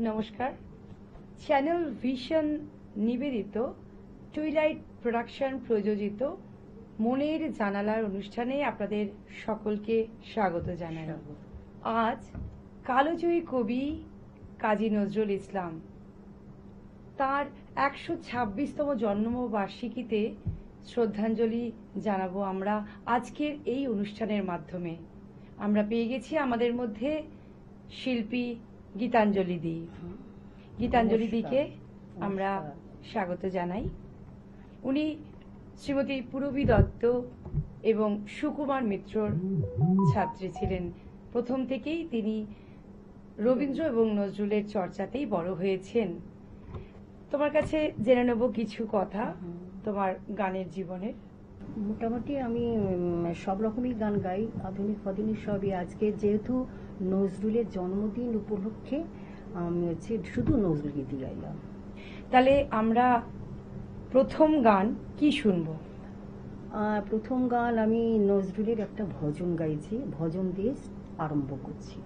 নমস্কার। Channel vision নিবেদিত twilight production প্রযোজিত মনের জানালার অনুষ্ঠানে আপনাদের সকলকে স্বাগত জানাই। আজ কালোজয়ী কবি কাজী নজরুল ইসলাম তার 126তম জন্মবার্ষিকীতে শ্রদ্ধাঞ্জলি জানাবো আমরা আজকের এই অনুষ্ঠানের মাধ্যমে। আমরা পেয়ে গেছি আমাদের মধ্যে শিল্পী গীতাঞ্জলি দি। গীতাঞ্জলি দিকে আমরা স্বাগত জানাই। উনি শ্রীমতী পূরবী দত্ত এবং সুকুমার মিত্রর ছাত্রী ছিলেন। প্রথম থেকেই তিনি রবীন্দ্র এবং নজরুলের চর্চাতেই বড় হয়েছেন। তোমার কাছে জেনে নেব কিছু কথা তোমার গানের জীবনের। মোটামুটি আমি সব রকমই গান গাই, আধুনিক আধুনিক সবই। আজকে যেহেতু নজরুলের জন্মদিন উপলক্ষে আমি শুধু নজরুল গীতি গাইলাম। তাহলে আমরা প্রথম গান কি শুনবো? প্রথম গান আমি নজরুলের একটা ভজন গাইছি, ভজন দিয়ে আরম্ভ করছি।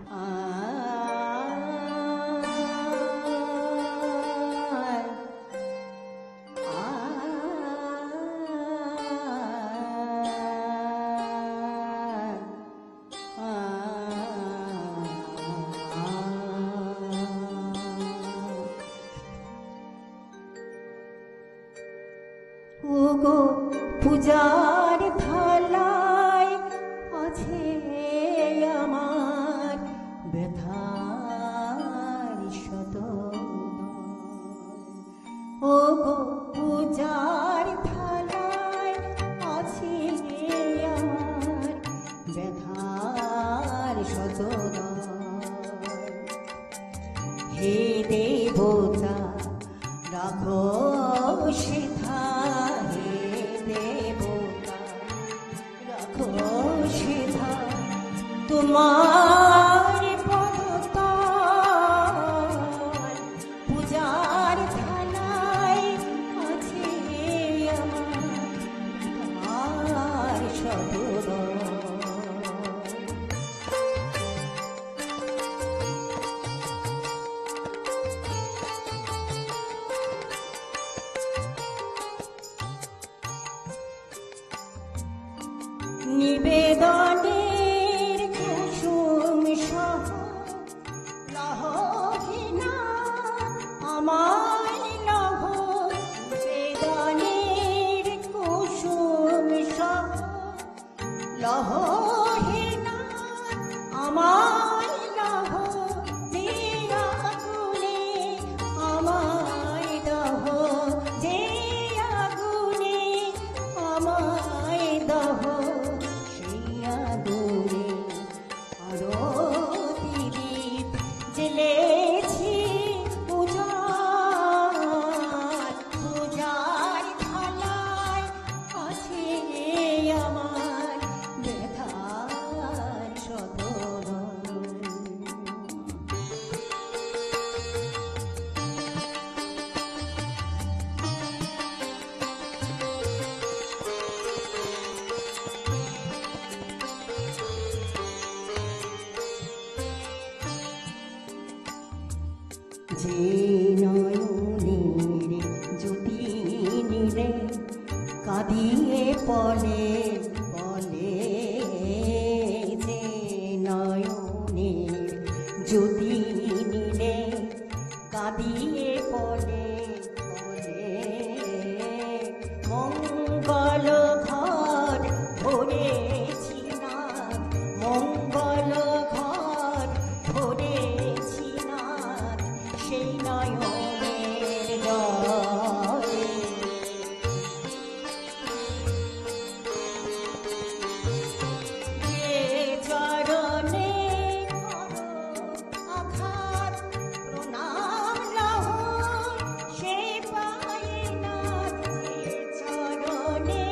ওগো পূজার থালায় আছে আমার ব্যথার শত। ওগো পূজার থালায় আছে আমার ব্যথার শত। হে দেবতা রাখো সেথা, তোমার পদতল পূজার থালায় আছে আমার সদর। নিবেদনে যে নয়নের জ্যোতি নিলে কাঁদিয়ে পলে পলে, যে নয়নের জ্যোতি নিলে কাঁদিয়ে পলে পলে, মঙ্গল ঘর ভরেছি না, মঙ্গল ঘর ভরেছি না সেই নয়নের জলে। যে চরণে আঘাত প্রণাম লহ সে পায় না, যে চরণে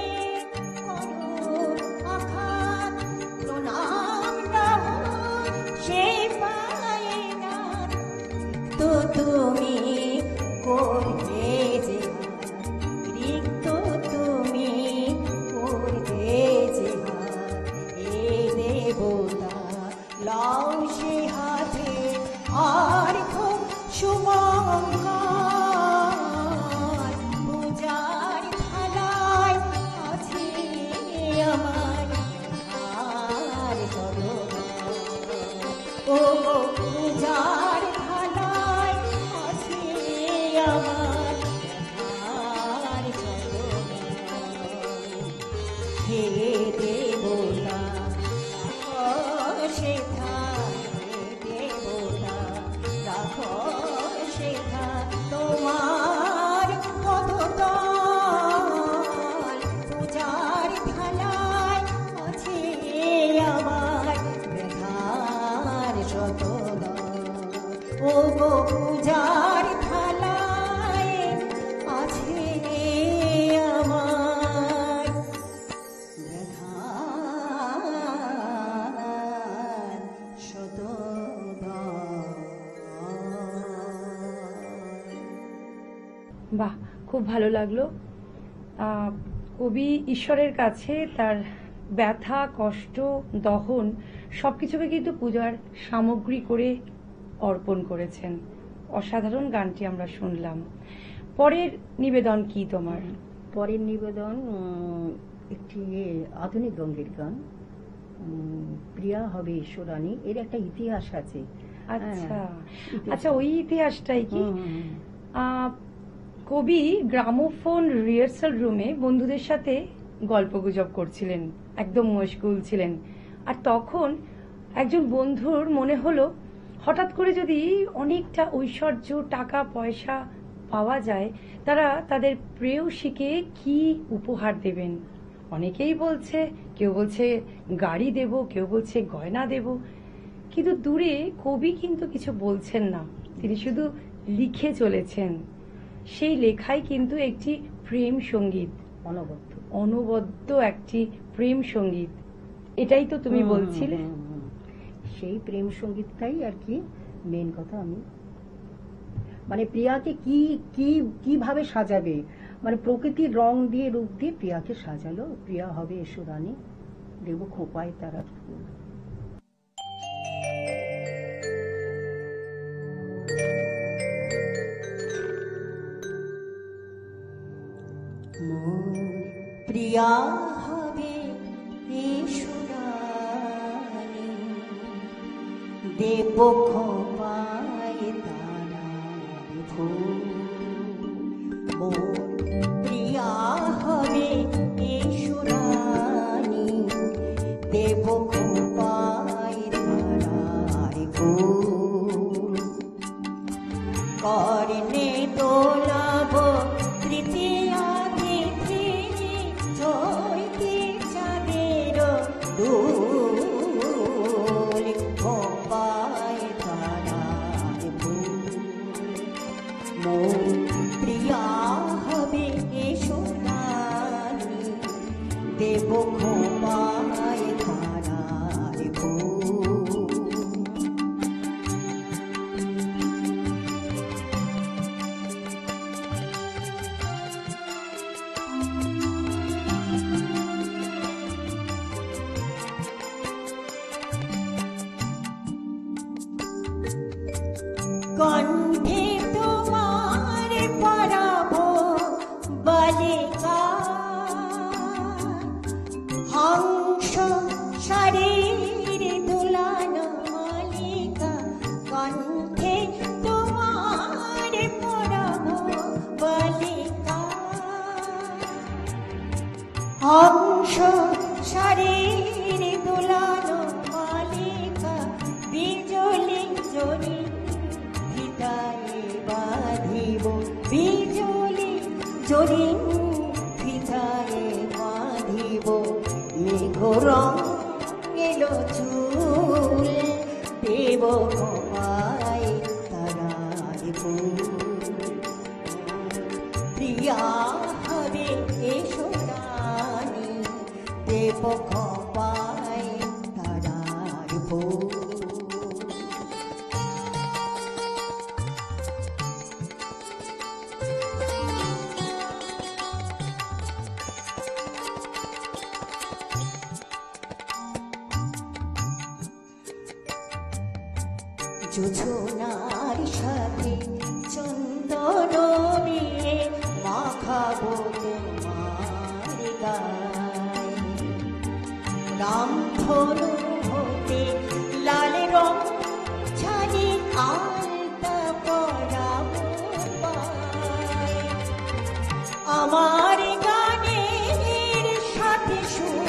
হে দেবতা সেথা, হে দেবতা রাখো সেথা তোমার পদতল, পূজার থালায় আছে আমার ব্যথার শতদল। ও গো পূজার থালায় আছে আমার ব্যথার শতদল। বাহ, খুব ভালো লাগলো। কবি ঈশ্বরের কাছে তার ব্যথা, কষ্ট, দহন সবকিছুকে কিন্তু পূজার সামগ্রী করে অর্পণ করেছেন। অসাধারণ গানটি আমরা শুনলাম। পরের নিবেদন কি তোমার? পরের নিবেদন একটি আধুনিক রঙের গান, প্রিয়া হবে ঈশ্বরানী। এর একটা ইতিহাস আছে। আচ্ছা ইতিহাস। আচ্ছা, ওই ইতিহাসটাই কি? কবি গ্রামোফোন রিহার্সাল রুমে বন্ধুদের সাথে গল্পগুজব করছিলেন, একদম মশগুল ছিলেন। আর তখন একজন বন্ধুর মনে হলো হঠাৎ করে যদি অনেকটা ঐশ্বর্য, টাকা পয়সা পাওয়া যায়, তারা তাদের প্রেয়সীকে কি উপহার দেবেন। অনেকেই বলছে, কেউ বলছে গাড়ি দেব, কেউ বলছে গয়না দেব, কিন্তু দূরে কবি কিন্তু কিছু বলছেন না, তিনি শুধু লিখে চলেছেন। সেই লেখাই কিন্তু একটি প্রেম সঙ্গীত, অনবদ্য একটি প্রেম সঙ্গীত। এটাই তো তুমি বলছিলে। সেই প্রেম সঙ্গীতটাই আর কি মেন কথা। আমি মানে প্রিয়াকে কিভাবে সাজাবে, মানে প্রকৃতির রং দিয়ে, রূপ দিয়ে প্রিয়াকে সাজালো। প্রিয়া হবে ঈশ্বরানী, দেব খোঁপায় তারা ফুল। প্রিয়া হবে ঈশ্বরানী, দেব খোঁপায় তারা ফুল। প্রিয়া হবে ঈশ্বরানী, দেব খোঁপায় তারার ফুল। কর্ণে দোলাব তৃতীয়া তিথি, চৈতি চাঁদের দুল। খোঁপায় তারার ফুল। প্রিয়া হবে ঈশ্বরানী, দেব খোঁপায় তারার ফুল। কণ্ঠে তোমার পরাবো বালিকা, হংস শরীর দুলানো মালিকা। কণ্ঠে তোমার পরাবো বালিকা, হংস শরীর দুলানো মালিকা। বিজলি জরি ফিতায় বাঁধিব, বিজলি জরি ফিতায় বাঁধিব। মেঘ রং এলো চুল, দেব খোঁপায় তারার ফুল। প্রিয়া হবে ঈশ্বরানী, দেব খোঁপায় তারার ফুল। যোজনার সাথে চন্দন দিয়ে মাখাবো তোমার গায়ে। রামধনু হতে লাল রং ছাড়ি আলতা পরাবো পায়ে। আমার গানের সাথে সুর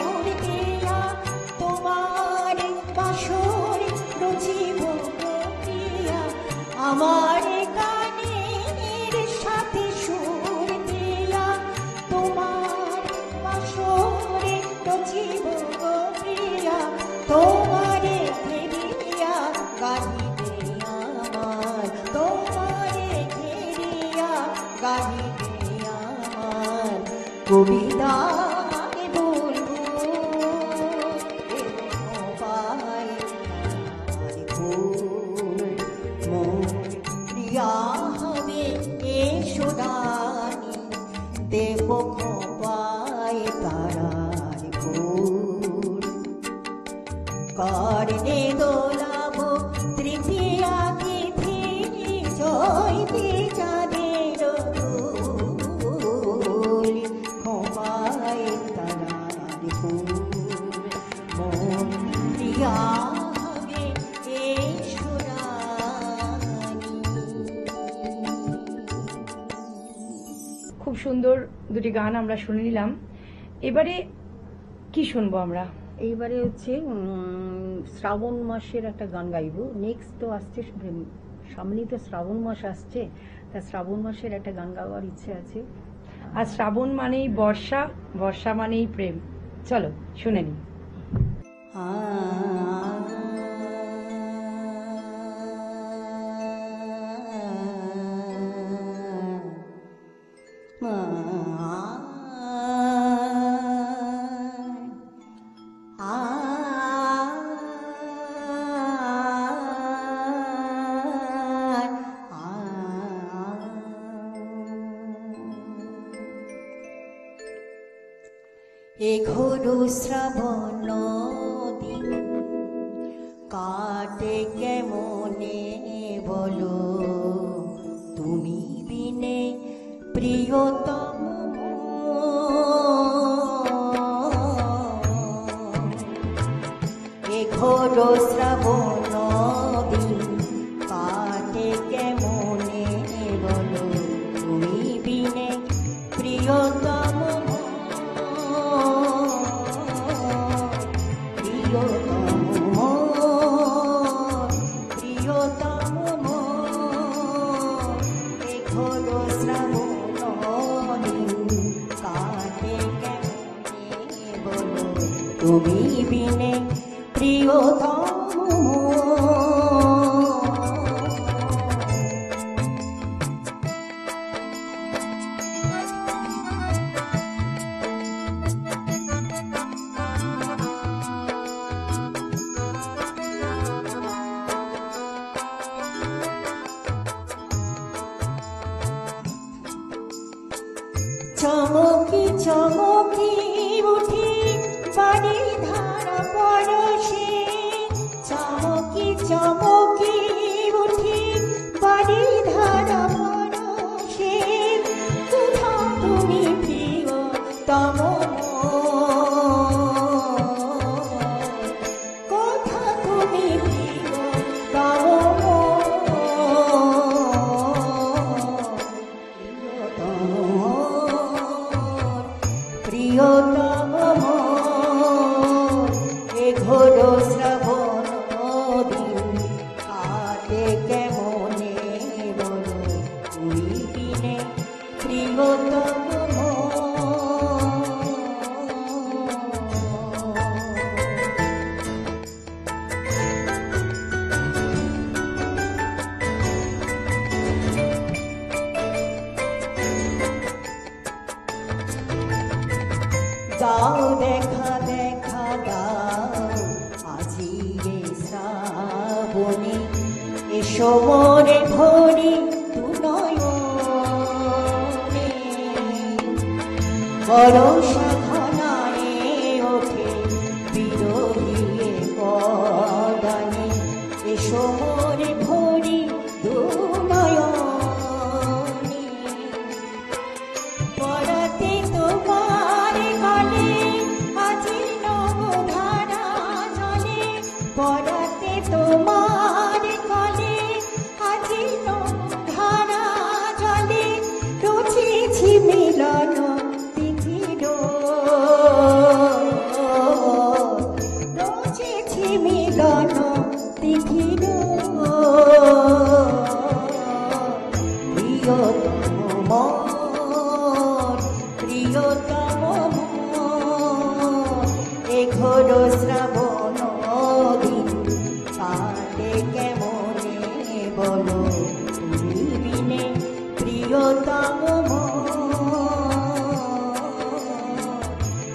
তারার ফুল কর্ণে দোলাব তৃতীয়া তিথি জয়তে চাঁদের ফুল খোঁপায় তারার ফুল মন প্রিয়া হবে এসো রানী। খুব সুন্দর দুটি গান আমরা শুনে নিলাম। এবারে কি শুনবো আমরা? এইবারে হচ্ছে শ্রাবণ মাসের একটা গান গাইবো। নেক্সট তো আসছে, সামনেই তো শ্রাবণ মাস আসছে, তা শ্রাবণ মাসের একটা গান গাওয়ার ইচ্ছে আছে। আর শ্রাবণ মানেই বর্ষা, বর্ষা মানেই প্রেম। চলো শুনে নি। এ ঘোর শ্রাবণ দিন কাটে কেমনে বলো, তুমি বিনে প্রিয়তম এ ঘোর শ্রাবণ দিন কাটে কেমনে বলো, তুমি বিনে প্রিয়তম তুমি বিনে প্রিয়তম চমকি চমকি উঠি বাড়ি ধারা পরশে, চমকি চমকি উঠি বাড়ি ধারা পরশে, কোথা তুমি প্রিয়তম কোথা তুমি প্রিয়তম প্রিয়তম এ ঘোর শ্রাবণ দিন কাটে কেমনে বলো, তুমি বিনে প্রিয়তম দাও দেখা দেখা দাও আজি রে শ্রাবণী, এসো মোরে ভরি দু নয়নে, বরষা ঘনায়ে ওঠে বিরহিয়ে কদানে, এসো মোরে ভরি দু নয়নে, পরাতে তোমার গলে আজি নবধারা জলে, পরাতে তোমার গলে আজি নবধারা জলে, রুচিছি মিলন তিথির, রুচিছি মিলন তিথির, প্রিয়তম প্রিয়তম এ ঘোর শ্রাবণ দিন কাটে কেমনে বলো, তুমি বিনে প্রিয়তম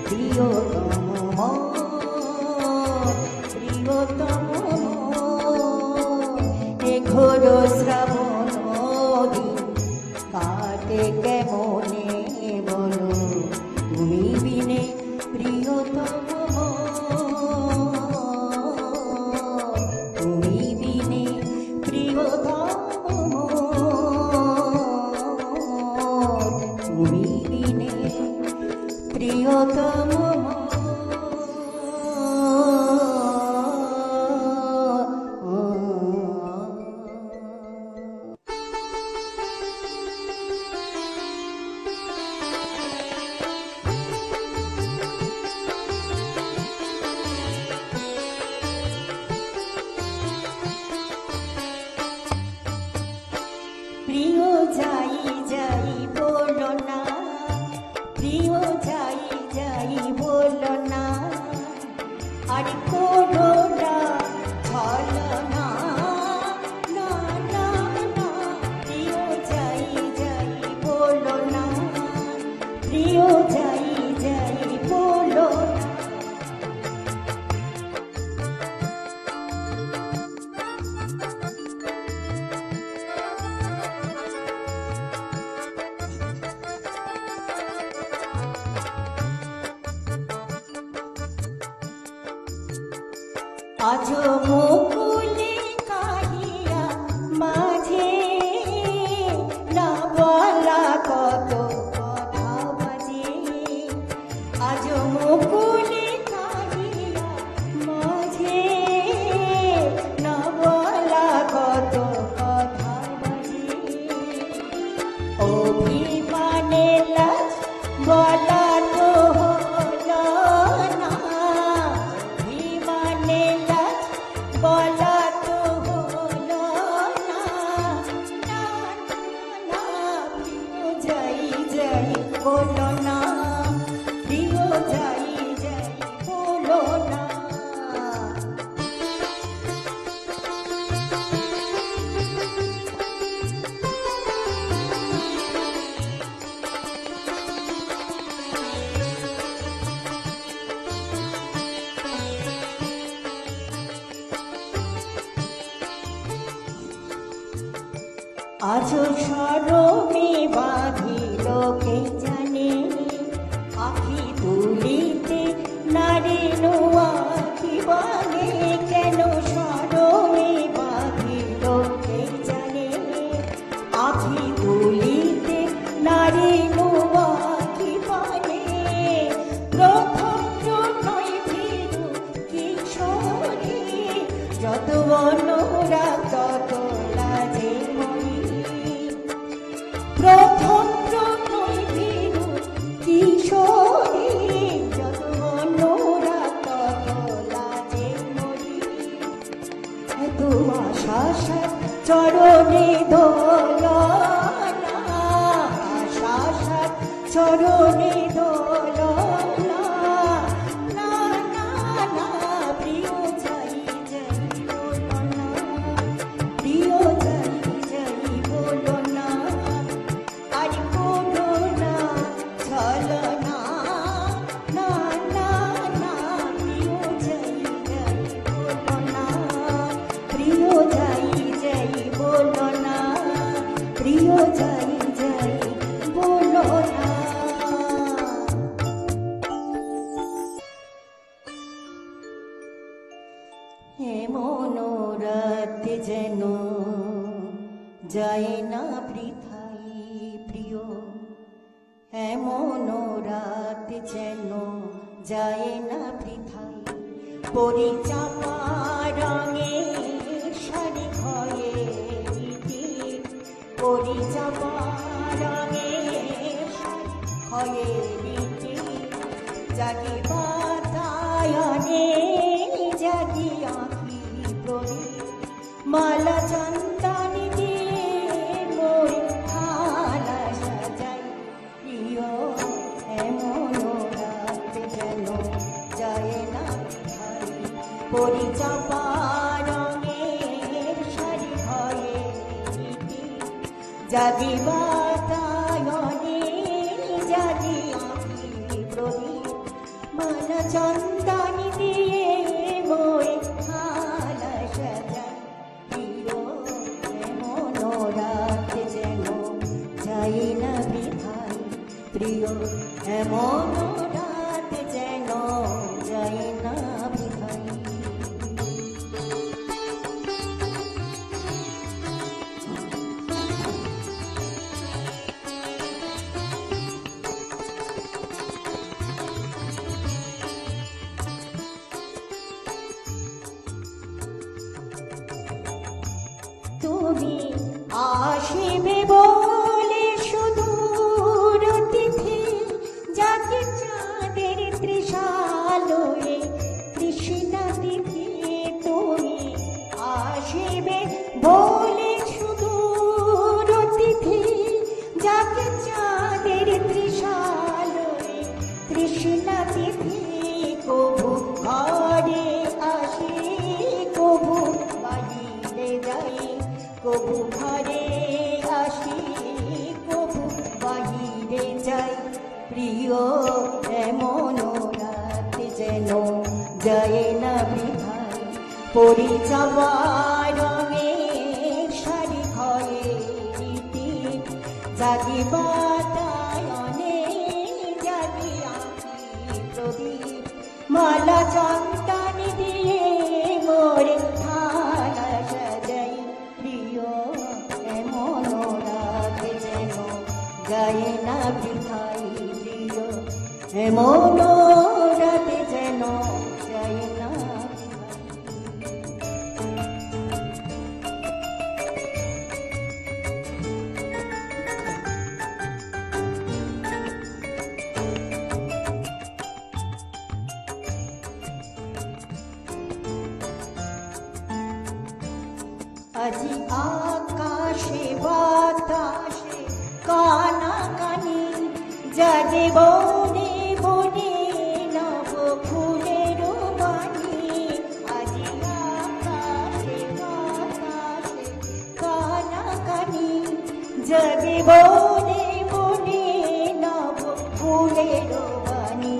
প্রিয়তম প্রিয়তম এ ঘোর শ্রাবণ দিন কাটে কেমনে বলো, তুমি বিনে আর করো না ছলনা, না না না, প্রিয় যাই যাই বলো না, প্রিয় যাই যাই বলো না। আজ মুকুলে কাহিয়া মাঝে না বলা কত কথা বাজে, আজ মুকুলে কাহিয়া মাঝে না বলা কত কথা বাজে, অভিমানে লাজ বলা তো হলো না, অভিমানে লাজ বলা তো হলো না, না না, প্রিয় যাই যাই বলো না, প্রিয় যাই যাই বলো না। আজ সরমে বাঁধিল কে জানে, আখি তুলিতে নারী আখি বলে, কেন সরমে বাঁধিল কে জানে, আখি তুলিতে নারী আখি বলে, প্রথম নয় ভীরু কিশোরী, যত অনুরাগ তত লাজে মরি, প্রথম প্রণয় ভীরু কিশোরী, যত অনুরাগ তত লাজে মরি, এত আশা সাত চরণে দোলনা, আশা সাত চরণে দোলনা, না না না, প্রিয় যাই যাই বলো না, প্রিয় যাই যাই বলো না, আর করো না ছলনা, না না না, প্রিয় যাই যাই বলো না, প্রিয় যাই যাই বলো না, প্রিয় যাই যাই বলো না। এমন রাত যেন যায় না বৃথাই প্রিয়, এমন রাত যেন যায় না বৃথাই, পরিচাপা রঙে শাড়ি ঘয়ে রীতি, পরিচাপা রঙে শাড়ি ঘয়ে রীতি, জাগি বাতায়নে জাগি আঁকি প্রদীপ, মালা চন্দনী দিয়ে মোর থালা সাজাই, প্রিয় এমন রাত যেন যায় না বৃথাই, পরিচাপা রঙের শাড়ি ঘয়ে রীতি, জাগি বাতায়নে জাগি আঁকি প্রদীপ, মালা চন্দনী দিয়ে মোর থালা সাজাই, প্রিয় এমন রাত যেন যায় না বৃথাই, প্রিয় এমন রাত যেন যায় না বৃথাই। তুমি আসিবে বলে সুদূর তিথি, যাকে চাঁদের ত্রিশালয়ে কৃষ্ণা তিথি, তুমি আসিবে বলে সুদূর তিথি, যাকে চাঁদের ত্রিশালয়ে কৃষ্ণা তিথি, কবু ঘরে যেন যায় না বৃথায়, পরিচাবা রঙের শাড়ি ঘরে রীতি, জাগি বাতায়নে জাগি আঁকি প্রদীপ, মালা চন্দন দিয়ে মোর থালা সাজাই, প্রিয় এমন রাত যেন যায় না বৃথায়, প্রিয় এমন রাত যেন যায় না আজি আকাশে বাতাসে কানাকানি, জাগে বনে বনে নব ফুলের বাণী, আজি আকাশে বাতাসে কানাকানি, জাগে বনে বনে নব ফুলের বাণী,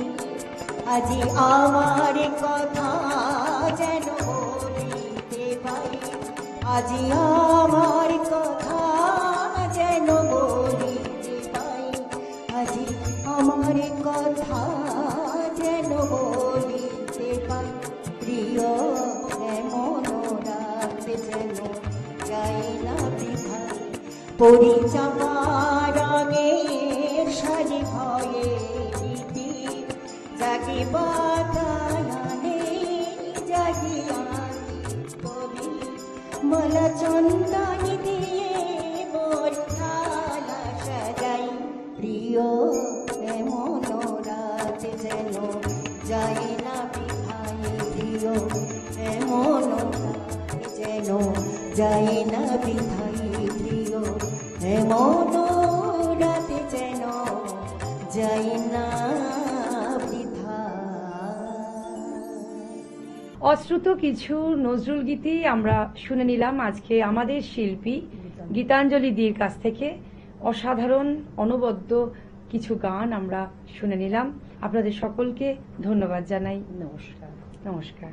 আজি আমার কথা যেন বলিতে পাই, আজি আমার কথা যেন বলিতে পাই, আজি আমার কথা যেন বলিতে পাই, প্রিয় এমন রাত যেন যায় না বৃথায়, পরিচাবা রঙের শাড়ি ভয়ে রীতি, জাগি বাতায়নে জাগি আঁকি কবি, মালা চন্দন দিয়ে মোর থালা সাজাই, প্রিয় এমন রাত যেন যায় না বৃথায়, প্রিয় এমন রাত যেন যায় না বৃথায়, প্রিয় এমন রাত যেন যায় না বৃথায়। অশ্রুত কিছু নজরুল গীতি আমরা শুনে নিলাম আজকে আমাদের শিল্পী গীতাঞ্জলি দির কাছ থেকে। অসাধারণ অনবদ্য কিছু গান আমরা শুনে নিলাম। আপনাদের সকলকে ধন্যবাদ জানাই। নমস্কার। নমস্কার।